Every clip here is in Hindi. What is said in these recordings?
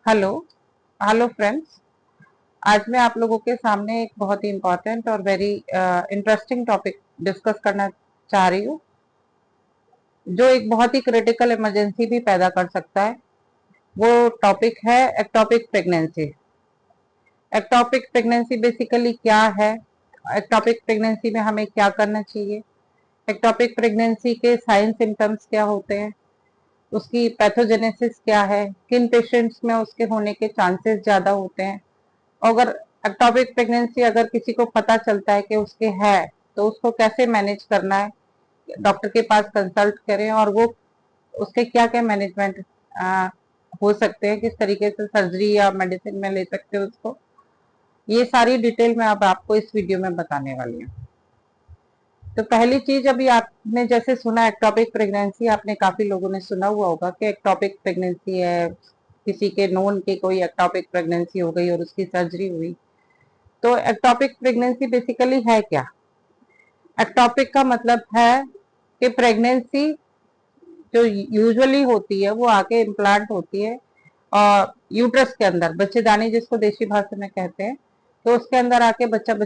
Hello hello friends. आज मैं आप लोगों के सामने एक बहुत ही इम्पोर्टेंट और वेरी इंटरेस्टिंग टॉपिक डिस्कस करना चाह रही हूँ, जो एक बहुत ही क्रिटिकल इमरजेंसी भी पैदा कर सकता है। वो टॉपिक है ectopic pregnancy. Ectopic pregnancy basically क्या है? एक्टोपिक प्रेगनेंसी में हमें क्या करना चाहिए? एक्टोपिक प्रेगनेंसी के साइन सिम्टम्स क्या होते हैं? उसकी पैथोजेनेसिस क्या है? किन पेशेंट्स में उसके होने के चांसेस ज्यादा होते हैं? अगर एक्टोपिक प्रेगनेंसी अगर किसी को पता चलता है कि उसके है, तो उसको कैसे मैनेज करना है? डॉक्टर के पास कंसल्ट करें और वो उसके क्या क्या मैनेजमेंट हो सकते हैं, किस तरीके से सर्जरी या मेडिसिन में ले सकते हैं उसको। ये सारी डिटेल मैं अब आपको इस वीडियो में बताने वाली हूँ। तो पहली चीज, अभी आपने जैसे सुना एक्टोपिक प्रेगनेंसी, आपने काफी लोगों ने सुना हुआ होगा कि एक्टोपिक प्रेगनेंसी है, किसी के नोन के कोई एक्टोपिक प्रेगनेंसी हो गई और उसकी सर्जरी हुई। तो एक्टोपिक प्रेगनेंसी बेसिकली है क्या? एक्टोपिक का मतलब है कि प्रेगनेंसी जो यूजुअली होती है वो आके इम्प्लांट होती है और यूट्रस के अंदर, बच्चेदानी जिसको देशी भाषा में कहते हैं, तो उसके अंदर आके बच्चा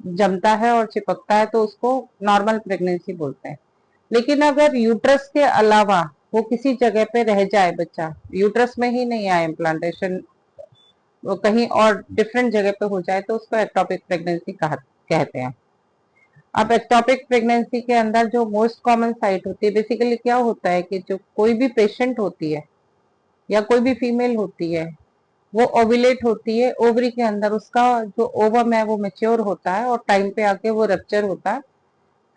जमता है और चिपकता है, तो उसको नॉर्मल प्रेगनेंसी बोलते हैं। लेकिन अगर यूट्रस के अलावा वो किसी जगह पे रह जाए, बच्चा यूट्रस में ही नहीं आए, इम्प्लांटेशन वो कहीं और डिफरेंट जगह पे हो जाए, तो उसको एक्टोपिक प्रेगनेंसी कहते हैं। अब एक्टोपिक प्रेगनेंसी के अंदर जो मोस्ट कॉमन साइट होती है, बेसिकली क्या होता है कि जो कोई भी पेशेंट होती है या कोई भी फीमेल होती है, वो ओव्यूलेट होती है, ओवरी के अंदर उसका जो ओवम है वो मेच्योर होता है और टाइम पे आके वो रप्चर होता है,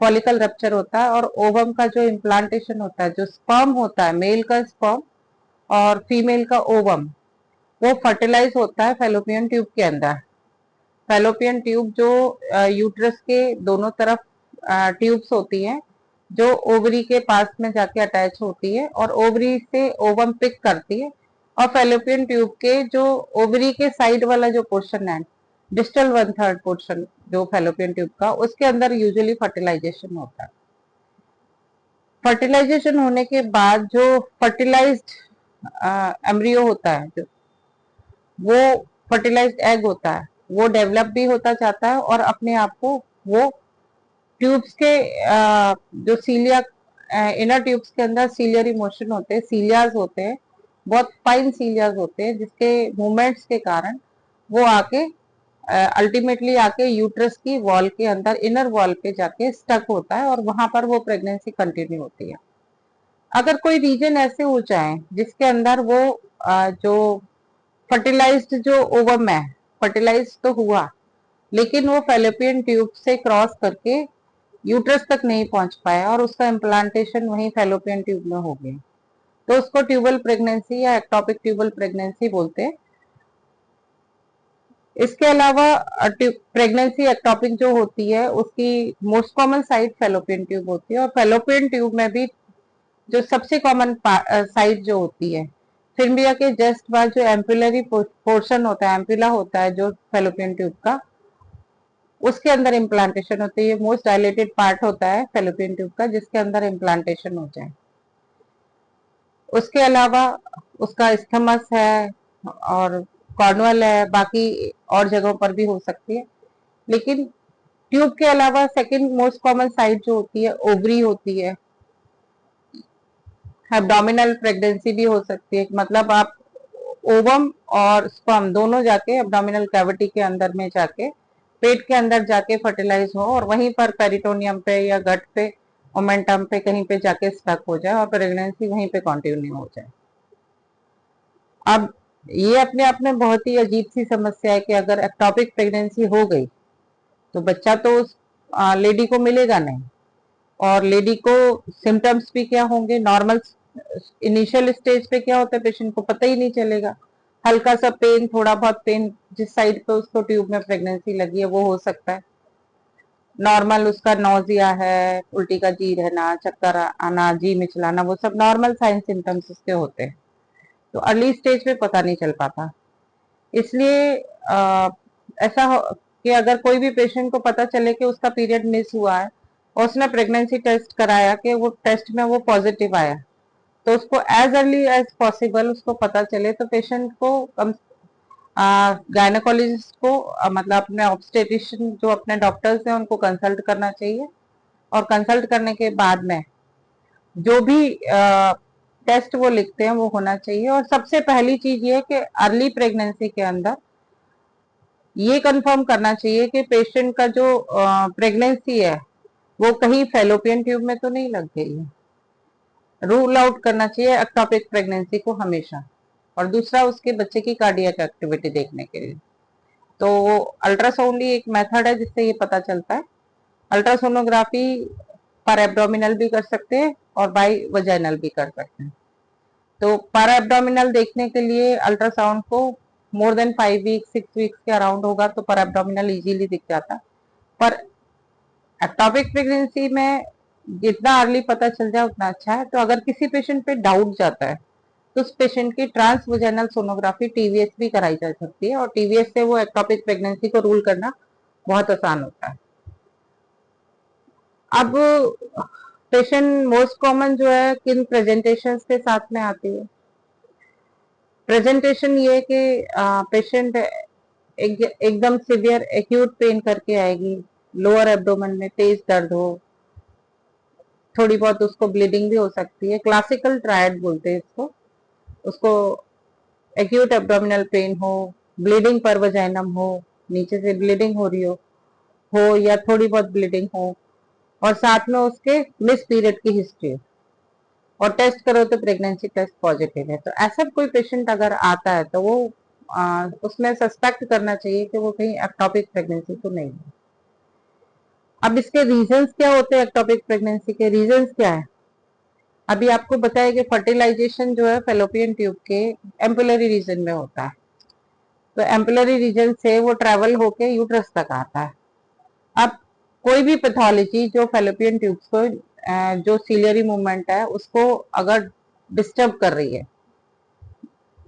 फॉलिकल रप्चर होता है, और ओवम का जो इम्प्लांटेशन होता है, जो स्पर्म होता है, मेल का स्पर्म और फीमेल का ओवम, वो फर्टिलाइज होता है फेलोपियन ट्यूब के अंदर। फैलोपियन ट्यूब जो यूट्रस के दोनों तरफ ट्यूब्स होती हैं, जो ओवरी के पास में जाके अटैच होती है और ओवरी से ओवम पिक करती है, और फैलोपियन ट्यूब के जो ओवरी के साइड वाला जो पोर्शन है, डिस्टल वन थर्ड पोर्शन जो फैलोपियन ट्यूब का, उसके अंदर यूजुअली फर्टिलाइजेशन होता है। फर्टिलाइजेशन होने के बाद जो फर्टिलाइज्ड एम्ब्रियो होता है, जो वो फर्टिलाइज्ड एग होता है, वो डेवलप भी होता जाता है और अपने आप को वो ट्यूब्स के जो सीलिया, इनर ट्यूब्स के अंदर सीलियरी मोशन होते हैं, सीलियाज होते हैं, बहुत फाइन सीलियाज होते हैं, जिसके मूवमेंट्स के कारण वो आके अल्टीमेटली आके यूट्रस की वॉल के अंदर, इनर वॉल पे जाके स्टक होता है और वहां पर वो प्रेगनेंसी कंटिन्यू होती है। अगर कोई रीजन ऐसे हो जाए जिसके अंदर वो जो फर्टिलाइज्ड जो ओवम है, फर्टिलाइज तो हुआ, लेकिन वो फैलोपियन ट्यूब से क्रॉस करके यूट्रस तक नहीं पहुंच पाया और उसका इम्प्लांटेशन वहीं फैलोपियन ट्यूब में हो गया, तो उसको ट्यूबल प्रेगनेंसी या एक्टोपिक ट्यूबल प्रेगनेंसी बोलते हैं। इसके अलावा प्रेगनेंसी एक्टोपिक जो होती है उसकी most common site fallopian tube होती है, और फैलोपियन ट्यूब में भी जो सबसे कॉमन साइट जो होती है, फिम्बिया के जस्ट बाद जो एम्पुलरी पोर्शन होता है, एम्पुला होता है जो फैलोपियन ट्यूब का, उसके अंदर इम्प्लांटेशन होती है। मोस्ट डायलेटेड पार्ट होता है फैलोपियन ट्यूब का जिसके अंदर इम्प्लांटेशन हो जाए। उसके अलावा उसका स्थमस है और कॉर्नुअल है, बाकी और जगहों पर भी हो सकती है। लेकिन ट्यूब के अलावा सेकंड मोस्ट कॉमन साइट जो होती है ओवरी होती है। एब्डोमिनल प्रेगनेंसी भी हो सकती है, मतलब आप ओवम और स्पर्म दोनों जाके एब्डोमिनल कैविटी के अंदर में जाके, पेट के अंदर जाके फर्टिलाइज हो और वहीं पर पेरिटोनियम पे या गट पे, ओमेंटम पे कहीं पे जाके स्टक हो जाए और प्रेगनेंसी वहीं पे कंटिन्यू हो जाए। अब ये अपने आप में बहुत ही अजीब सी समस्या है कि अगर एक्टोपिक प्रेगनेंसी हो गई तो बच्चा तो उस लेडी को मिलेगा नहीं, और लेडी को सिम्टम्स भी क्या होंगे, नॉर्मल इनिशियल स्टेज पे क्या होता है पेशेंट को पता ही नहीं चलेगा। हल्का सा पेन, थोड़ा बहुत पेन जिस साइड पे उसको ट्यूब में प्रेगनेंसी लगी है वो हो सकता है। नॉर्मल उसका नोजिया है, उल्टी का जी रहना, चक्कर आना, जी मिचलाना, वो सब नॉर्मल साइन सिम्टम्स उसके होते हैं, तो अर्ली स्टेज पे पता नहीं चल पाता। इसलिए ऐसा हो कि अगर कोई भी पेशेंट को पता चले कि उसका पीरियड मिस हुआ है और उसने प्रेगनेंसी टेस्ट कराया कि वो टेस्ट में वो पॉजिटिव आया, तो उसको एज अर्ली एज पॉसिबल उसको पता चले तो पेशेंट को कम गायनोकोलॉजिस्ट को मतलब अपने ऑब्स्टेट्रिशियन जो अपने डॉक्टर्स हैं उनको कंसल्ट करना चाहिए, और कंसल्ट करने के बाद में जो भी टेस्ट वो लिखते हैं वो होना चाहिए। और सबसे पहली चीज ये है कि अर्ली प्रेगनेंसी के अंदर ये कंफर्म करना चाहिए कि पेशेंट का जो प्रेगनेंसी है वो कहीं फेलोपियन ट्यूब में तो नहीं लग गई है। रूल आउट करना चाहिए एक्टोपिक प्रेगनेंसी को हमेशा। और दूसरा उसके बच्चे की कार्डियक एक्टिविटी देखने के लिए तो अल्ट्रासाउंड ही एक मेथड है जिससे ये पता चलता है। अल्ट्रासोनोग्राफी पर एब्डोमिनल भी कर सकते हैं और बाई वजाइनल भी कर सकते हैं। तो पर एब्डोमिनल देखने के लिए अल्ट्रासाउंड को मोर देन 5 वीक्स 6 वीक्स के अराउंड होगा तो पर एब्डोमिनल इजीली दिख जाता है। पर एक्टोपिक प्रेगनेंसी में जितना अर्ली पता चल जाए उतना अच्छा है। तो अगर किसी पेशेंट पे डाउट जाता है तो उस पेशेंट की ट्रांस वजाइनल सोनोग्राफी टीवीएस भी कराई जा सकती है, और टीवीएस से वो एक्टोपिक प्रेगनेंसी को रूल करना बहुत आसान होता है। अब पेशेंट मोस्ट कॉमन जो है किन प्रेजेंटेशन के साथ में आती है। प्रेजेंटेशन ये कि पेशेंट एकदम सिवियर एक्यूट पेन करके आएगी, लोअर एब्डोमेन में तेज दर्द हो, थोड़ी बहुत उसको ब्लीडिंग भी हो सकती है, क्लासिकल ट्रायड बोलते हैं इसको। उसको एक्यूट एब्डोमिनल पेन हो, ब्लीडिंग पर वजाइनम हो, नीचे से ब्लीडिंग हो रही हो या थोड़ी बहुत ब्लीडिंग हो, और साथ में उसके मिस पीरियड की हिस्ट्री हो, और टेस्ट करो तो प्रेगनेंसी टेस्ट पॉजिटिव है। तो ऐसा कोई पेशेंट अगर आता है तो वो उसमें सस्पेक्ट करना चाहिए कि वो कहीं एक्टोपिक प्रेगनेंसी तो नहीं है। अब इसके रीजंस क्या होते हैं, एक्टोपिक प्रेगनेंसी के रीजंस क्या है। अभी आपको बताया कि फर्टिलाइजेशन जो है फेलोपियन ट्यूब के एम्पुलरी रीजन में होता है, तो एम्पुलरी रीजन से वो ट्रेवल होके यूट्रस तक आता है। अब कोई भी पैथोलॉजी जो फेलोपियन ट्यूब्स को जो सीलियरी मूवमेंट है उसको अगर डिस्टर्ब कर रही है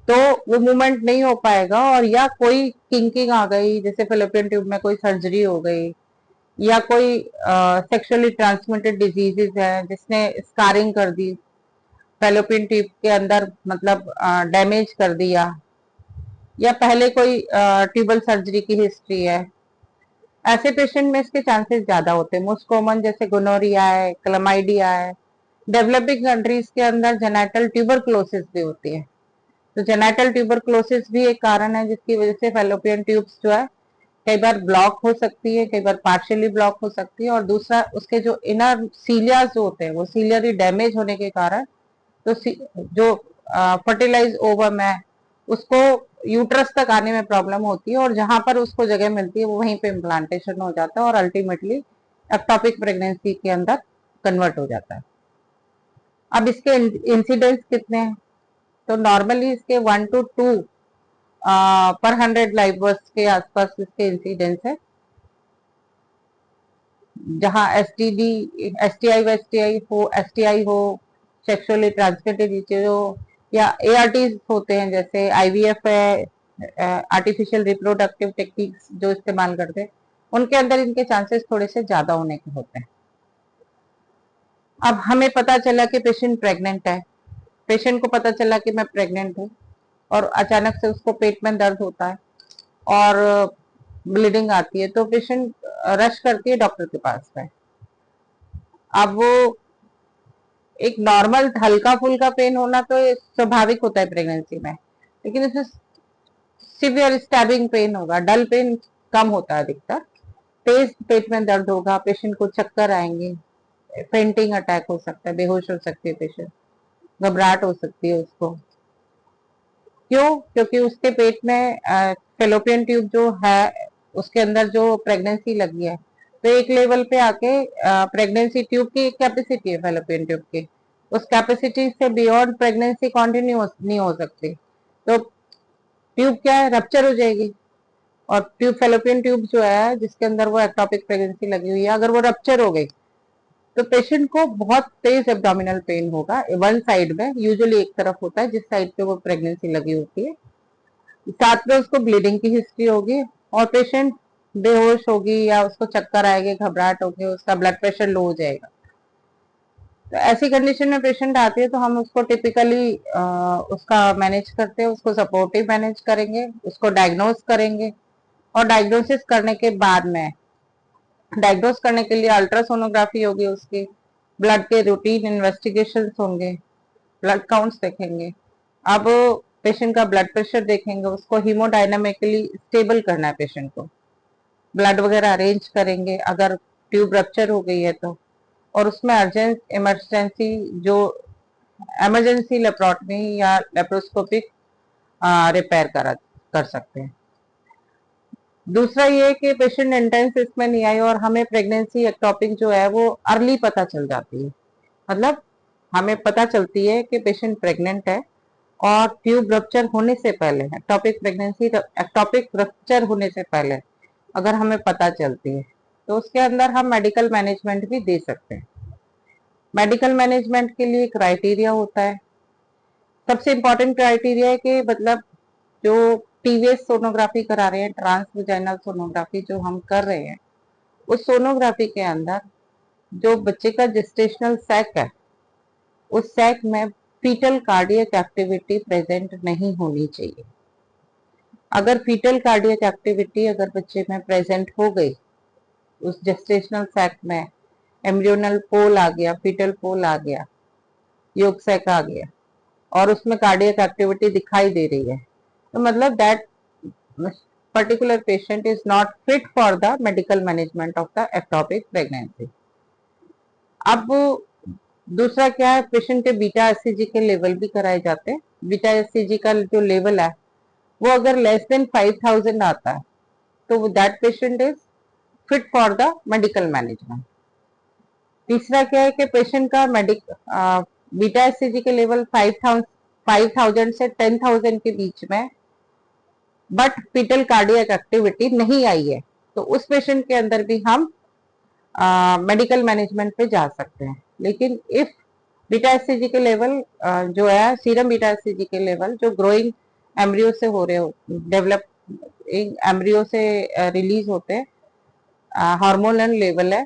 तो वो मूवमेंट नहीं हो पाएगा, और या कोई किंकिंग आ गई जैसे फेलोपियन ट्यूब में कोई सर्जरी हो गई, या कोई सेक्सुअली ट्रांसमिटेड डिजीजेस है जिसने स्कारिंग कर दी फेलोपियन ट्यूब के अंदर, मतलब डैमेज कर दिया, या पहले कोई ट्यूबल सर्जरी की हिस्ट्री है, ऐसे पेशेंट में इसके चांसेस ज्यादा होते हैं। मोस्ट कॉमन जैसे गोनोरिया है, क्लमाइडिया है। डेवलपिंग कंट्रीज के अंदर जेनेटल ट्यूबरक्लोसिस भी होती है, तो जेनेटल ट्यूबरक्लोसिस भी एक कारण है जिसकी वजह से फेलोपियन ट्यूब्स जो है कई बार ब्लॉक हो सकती है, कई बार पार्शियली ब्लॉक हो सकती है, और दूसरा उसके जो इनर सीलिया जो होते हैं वो सीलियरी डैमेज होने के कारण तो जो फर्टिलाइज ओवम है उसको यूट्रस तक आने में प्रॉब्लम होती है, और जहां पर उसको जगह मिलती है वो वहीं पे इम्प्लांटेशन हो जाता है और अल्टीमेटली एक्टोपिक प्रेगनेंसी के अंदर कन्वर्ट हो जाता है। अब इसके इंसिडेंस कितने हैं, तो नॉर्मली इसके 1 to 2 पर 100 लाइव बर्थ के आसपास इसके इंसिडेंस है। जहां एसटीआई हो, सेक्सुअली ट्रांसमिटेड डिजीज हो, या एआरटी होते हैं जैसे आईवीएफ है, आर्टिफिशियल रिप्रोडक्टिव टेक्निक्स जो इस्तेमाल करते हैं, उनके अंदर इनके चांसेस थोड़े से ज्यादा होने के होते हैं। अब हमें पता चला कि पेशेंट प्रेग्नेंट है, पेशेंट को पता चला कि मैं प्रेग्नेंट हूँ, और अचानक से उसको पेट में दर्द होता है और ब्लीडिंग आती है, तो पेशेंट रश करती है डॉक्टर के पास में। अब वो एक नॉर्मल हल्का फुल्का पेन होना तो स्वाभाविक होता है प्रेगनेंसी में, लेकिन इसमें सिवियर स्टैबिंग पेन होगा, डल पेन कम होता है अधिकतर। तेज पेट में दर्द होगा, पेशेंट को चक्कर आएंगे, फेंटिंग अटैक हो सकता है, बेहोश हो सकती है पेशेंट, घबराहट हो सकती है उसको। क्यों? क्योंकि उसके पेट में फेलोपियन ट्यूब जो है उसके अंदर जो प्रेगनेंसी लगी है, तो एक लेवल पे आके प्रेगनेंसी ट्यूब की कैपेसिटी है फेलोपियन ट्यूब की, उस कैपेसिटी से बियॉन्ड प्रेगनेंसी कंटिन्यू नहीं हो सकती, तो ट्यूब क्या है, रप्चर हो जाएगी। और ट्यूब फेलोपियन ट्यूब जो है जिसके अंदर वो एक्टोपिक प्रेगनेंसी लगी हुई है, अगर वो रप्चर हो गई तो पेशेंट को बहुत तेज एब्डोमिनल पेन होगा, वन साइड में, यूजुअली एक तरफ होता है जिस साइड पे वो प्रेगनेंसी लगी होती है, साथ में उसको ब्लीडिंग की हिस्ट्री होगी, और पेशेंट बेहोश होगी या उसको चक्कर आएंगे, घबराहट होगी, उसका ब्लड प्रेशर लो हो जाएगा। तो ऐसी कंडीशन में पेशेंट आती है तो हम उसको टिपिकली उसका मैनेज करते हैं, उसको सपोर्टिव मैनेज करेंगे, उसको डायग्नोज करेंगे, और डायग्नोसिस करने के बाद में डायग्नोज करने के लिए अल्ट्रासोनोग्राफी होगी, उसकी ब्लड के रूटीन इन्वेस्टिगेशन होंगे, ब्लड काउंट्स देखेंगे। अब पेशेंट का ब्लड प्रेशर देखेंगे, उसको हीमोडायनामिकली स्टेबल करना है पेशेंट को, ब्लड वगैरह अरेंज करेंगे अगर ट्यूब रप्चर हो गई है तो, और उसमें अर्जेंट इमरजेंसी जो इमरजेंसी लेप्रोटमी या लेप्रोस्कोपिक रिपेयर कर सकते हैं। दूसरा ये है कि पेशेंट इंटेंस इसमें नहीं आई और हमें प्रेगनेंसी एक्टॉपिक जो है वो अर्ली पता चल जाती है, मतलब हमें पता चलती है कि पेशेंट प्रेग्नेंट है और ट्यूब रप्चर होने से पहले, एक्टॉपिक प्रेगनेंसी एक्टॉपिक रप्चर होने से पहले अगर हमें पता चलती है तो उसके अंदर हम मेडिकल मैनेजमेंट भी दे सकते हैं। मेडिकल मैनेजमेंट के लिए क्राइटेरिया होता है, सबसे इंपॉर्टेंट क्राइटेरिया है कि मतलब जो टीवीएस सोनोग्राफी करा रहे हैं, ट्रांस वजाइनल सोनोग्राफी जो हम कर रहे हैं, उस सोनोग्राफी के अंदर जो बच्चे का जेस्टेशनल सैक है उस सैक में फीटल कार्डियक एक्टिविटी प्रेजेंट नहीं होनी चाहिए। अगर फीटल कार्डियक एक्टिविटी अगर बच्चे में प्रेजेंट हो गई, उस जेस्टेशनल सैक में एम्ब्रियोनल पोल आ गया, फीटल पोल आ गया, योग सैक आ गया और उसमें कार्डियक एक्टिविटी दिखाई दे रही है, तो मतलब that particular patient is not fit for the medical management of the ectopic pregnancy। अब दूसरा क्या है, पेशेंट के बीटा एससीजी के लेवल भी कराए जाते हैं। बीटा एससीजी का जो लेवल है वो अगर लेस देन 5000 आता है तो that patient is fit for the medical management. तीसरा क्या है कि पेशेंट का बीटा एससीजी के लेवल 5000 से 10,000 के बीच में बट फीटल कार्डियक एक्टिविटी नहीं आई है तो उस पेशेंट के अंदर भी हम मेडिकल मैनेजमेंट पे जा सकते हैं। लेकिन इफ बीटा एससीजी के लेवल जो है, सीरम बीटा एससीजी के लेवल जो ग्रोइंग एम्ब्रियो से हो रहे हो, डेवलप एम्ब्रियो से रिलीज होते हैं, हार्मोनल लेवल है,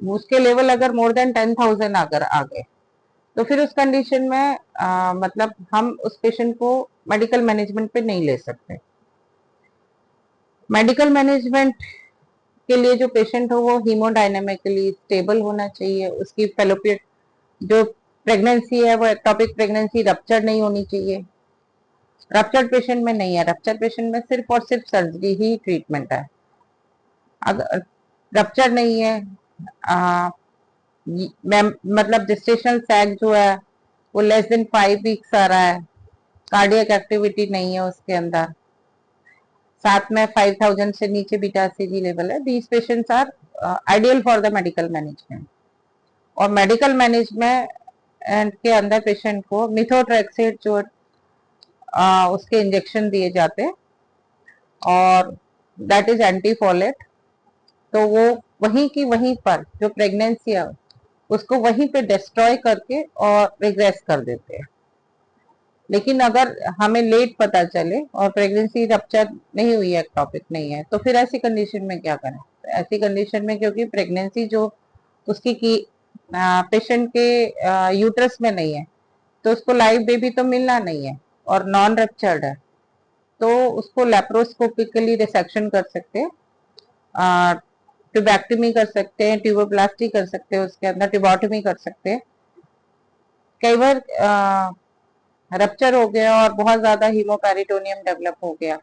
उसके लेवल अगर मोर देन 10,000 अगर आ गए तो फिर उस कंडीशन में मतलब हम उस पेशेंट को मेडिकल मैनेजमेंट पे नहीं ले सकते। मेडिकल मैनेजमेंट के लिए जो पेशेंट हो वो हीमोडायनामिकली स्टेबल होना चाहिए, उसकी फेलोपियन जो प्रेगनेंसी है वो एक्टॉपिक प्रेगनेंसी रप्चर नहीं होनी चाहिए। रप्चर्ड पेशेंट में नहीं है, रप्चर्ड पेशेंट में सिर्फ और सिर्फ सर्जरी ही ट्रीटमेंट है। अगर रप्चर नहीं है मतलब जेस्टेशनल सैग जो है वो लेस देन 5 वीक्स आ रहा है, कार्डियक एक्टिविटी नहीं है उसके अंदर, साथ में 5000 से नीचे बीटा एससीजी लेवल है, these patients are ideal for the medical management. और मेडिकल मैनेजमेंट के अंदर पेशेंट को मिथोट्रेक्सेट जो उसके इंजेक्शन दिए जाते हैं और दैट इज एंटीफोलेट, तो वो वहीं की वहीं पर जो प्रेगनेंसी है उसको वहीं पे डिस्ट्रॉय करके और रिग्रेस कर देते हैं। लेकिन अगर हमें लेट पता चले और प्रेगनेंसी रप्चर नहीं हुई है, टॉपिक नहीं है, तो फिर ऐसी कंडीशन में क्या करें? ऐसी कंडीशन में क्योंकि प्रेगनेंसी जो उसकी की पेशेंट के यूट्रस में नहीं है तो उसको लाइव बेबी तो मिलना नहीं है और नॉन रप्चर्ड है, तो उसको लेप्रोस्कोपिकली रिसेक्शन कर सकते हैं, ट्यूबेक्टमी कर सकते हैं, ट्यूबोप्लास्टी कर सकते हैं, उसके अंदर ट्यूबोटमी कर सकते हैं। कई बार रप्चर हो गया और बहुत ज्यादा हीमोपेरिटोनियम डेवलप हो गया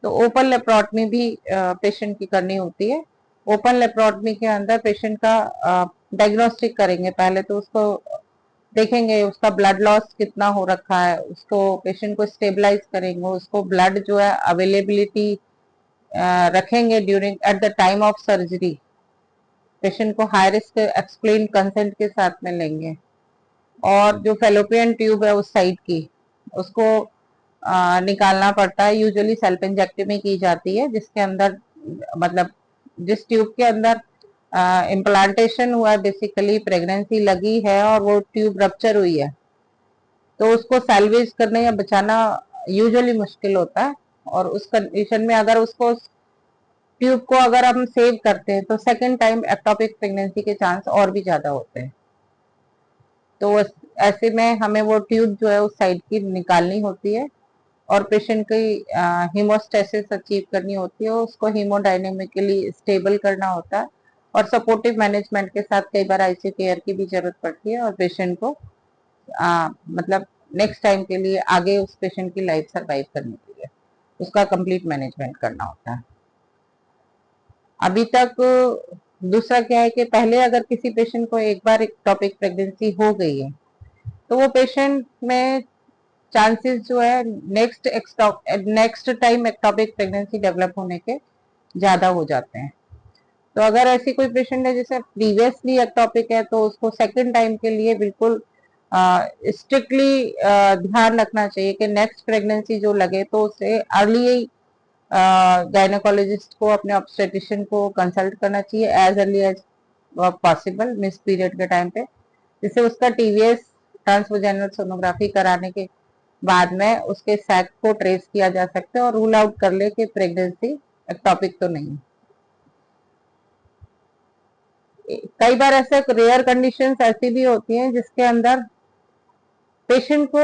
तो ओपन लेप्रोटमी भी पेशेंट की करनी होती है। ओपन लेप्रोटमी के अंदर पेशेंट का डायग्नोस्टिक करेंगे, पहले तो उसको देखेंगे उसका ब्लड लॉस कितना हो रखा है, उसको पेशेंट को स्टेबलाइज करेंगे, उसको ब्लड जो है अवेलेबिलिटी रखेंगे during at the time of surgery, patient को हाई रिस्क एक्सप्लेन कंसेंट के साथ में लेंगे। और जो फेलोपियन ट्यूब है उस साइड की उसको निकालना पड़ता है, यूजुअली सेल्फेंजेक्टमी की जाती है, जिसके अंदर मतलब जिस ट्यूब के अंदर इम्प्लांटेशन हुआ है, बेसिकली प्रेगनेंसी लगी है और वो ट्यूब रप्चर हुई है, तो उसको सैल्वेज करने या बचाना यूजुअली मुश्किल होता है। और उस कंडीशन में अगर उसको ट्यूब को अगर हम सेव करते हैं तो सेकेंड टाइम एक्टोपिक प्रेगनेंसी के चांस और भी ज्यादा होते हैं। तो ऐसे में हमें वो ट्यूब जो है उस साइड की निकालनी होती है और पेशेंट की हीमोस्टेसिस अचीव करनी होती है, उसको हीमोडायनेमिकली स्टेबल करना होता है और सपोर्टिव मैनेजमेंट के साथ कई बार आईसीयू केयर की भी जरूरत पड़ती है और पेशेंट को मतलब नेक्स्ट टाइम के लिए आगे उस पेशेंट की लाइफ सर्वाइव करने के लिए उसका कंप्लीट मैनेजमेंट करना होता है। अभी तक दूसरा क्या है कि पहले अगर किसी पेशेंट को एक बार एक्टोपिक प्रेगनेंसी हो गई है तो वो पेशेंट में चांसेस जो है next time ectopic pregnancy develop होने के ज्यादा हो जाते हैं। तो अगर ऐसी कोई पेशेंट है जिसे प्रीवियसली एक्टोपिक है तो उसको सेकंड टाइम के लिए बिल्कुल स्ट्रिक्टली ध्यान रखना चाहिए कि नेक्स्ट प्रेगनेंसी जो लगे तो उसे अर्ली ही गायनेकोलॉजिस्ट को, अपने ऑब्स्टेट्रिशियन को कंसल्ट करना चाहिए as early as possible miss period के टाइम पे, जिससे उसका टीवीएस ट्रांसवेजाइनल सोनोग्राफी कराने के बाद में उसके सैक को ट्रेस किया जा सकता है और रूल आउट कर ले कि प्रेगनेंसी एक्टोपिक तो नहीं। कई बार ऐसे रेयर कंडीशंस ऐसी भी होती हैं जिसके अंदर पेशेंट को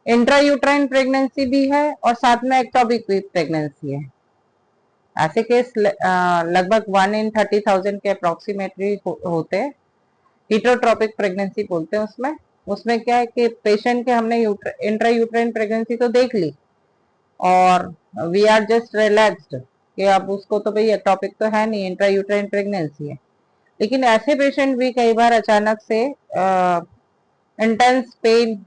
इंट्रायूट्राइन प्रेगनेंसी भी है और साथ में एक्टोपिक भी प्रेगनेंसी है। ऐसे केस लगभग 1 in 30,000 के अप्रोक्सीमेटली होते हैं। हीटरोट्रोपिक प्रेगनेंसी बोलते हैं उसमें। उसमें क्या है कि पेशेंट के हमने इंट्रायूट्राइन प्रेगनेंसी तो देख ली और वी आर जस्ट रिलैक्स्ड कि अब उसको तो भाई एक्टोपिक तो है नहीं, इंट्रायूट्राइन प्रेगनेंसी है। लेकिन ऐसे पेशेंट भी कई बार अचानक से intense pain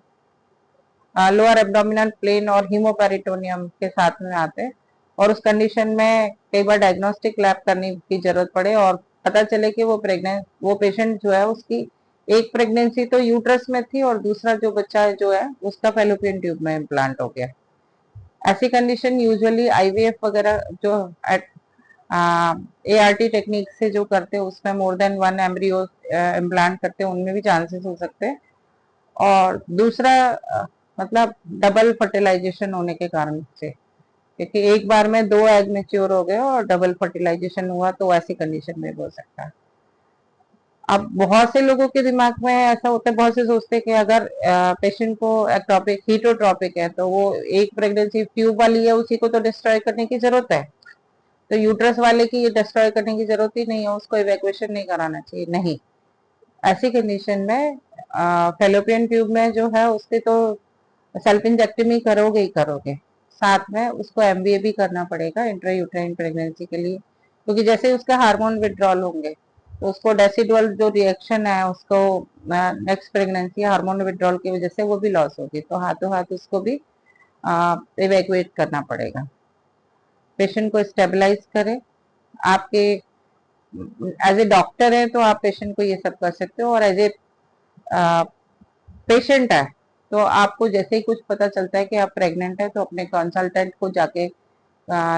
lower abdominal plain और हीमोपेरिटोनियम के साथ में आते हैं और उस कंडीशन में कई बार डायग्नोस्टिक लैब करने की जरूरत पड़े और पता चले कि वो पेशेंट जो है उसकी एक प्रेगनेंसी तो यूट्रस में थी और दूसरा जो बच्चा जो है उसका फैलोपियन ट्यूब में इम्प्लांट हो गया। ऐसी कंडीशन यूजुअली आईवीएफ वगैरह जो एआरटी टेक्निक से जो करते हैं उसमें मोर देन 1 एम्ब्रियो इम्प्लांट करते हैं, उनमें भी चांसेस हो सकते हैं। और दूसरा मतलब डबल फर्टिलाइजेशन होने के कारण से, क्योंकि एक बार में 2 एग मेच्योर हो गए और डबल फर्टिलाइजेशन हुआ तो ऐसी कंडीशन में भी हो सकता है। अब बहुत से लोगों के दिमाग में ऐसा होता है, बहुत से सोचते हैं कि अगर पेशेंट को एक्टोपिक हीटोट्रोपिक है तो वो एक प्रेगनेंसी ट्यूब वाली है उसी को तो डिस्ट्रॉय करने की जरूरत है, तो यूट्रस वाले की ये डिस्ट्रॉय करने की जरूरत ही नहीं है, उसको इवैक्यूएशन नहीं कराना चाहिए। नहीं, ऐसी कंडीशन में फेलोपियन ट्यूब में जो है उसके तो सेल्फ इंजेक्टमी करोगे ही करोगे, साथ में उसको एमबीए भी करना पड़ेगा इंट्रायूट्राइन प्रेगनेंसी के लिए, क्योंकि जैसे उसके हार्मोन विड्रॉल होंगे तो उसको डेसिडुअल जो रिएक्शन है उसको नेक्स्ट प्रेगनेंसी हार्मोन विड्रॉल की वजह से वो भी लॉस होगी, तो हाथों हाथ उसको भी इवैक्यूएट करना पड़ेगा। पेशेंट को स्टेबलाइज करें। आपके एज ए डॉक्टर है तो आप पेशेंट को ये सब कर सकते हो और एज ए पेशेंट है तो आपको जैसे ही कुछ पता चलता है कि आप प्रेग्नेंट है तो अपने कंसल्टेंट को जाके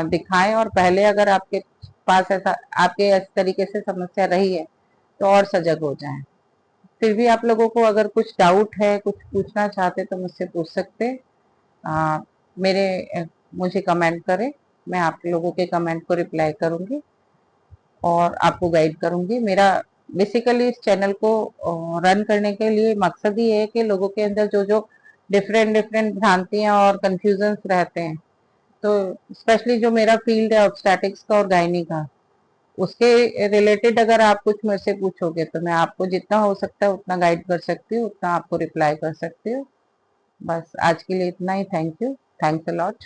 दिखाएं और पहले अगर आपके पास ऐसा आपके इस तरीके से समस्या रही है तो और सजग हो जाएं। फिर भी आप लोगों को अगर कुछ डाउट है, कुछ पूछना चाहते तो मुझसे पूछ सकते हैं। मेरे मुझे कमेंट करें, मैं आप लोगों के कमेंट को रिप्लाई करूंगी और आपको गाइड करूंगी। मेरा बेसिकली इस चैनल को रन करने के लिए मकसद ही है कि लोगों के अंदर जो जो डिफरेंट डिफरेंट भ्रांतियां और कंफ्यूजन्स रहते हैं, तो स्पेशली जो मेरा फील्ड है ऑब्स्टेटिक्स का और गायनी का, उसके रिलेटेड अगर आप कुछ मेरे से पूछोगे तो मैं आपको जितना हो सकता है उतना गाइड कर सकती हूँ, उतना आपको रिप्लाई कर सकती हूँ। बस आज के लिए इतना ही। Thank you, thanks a lot.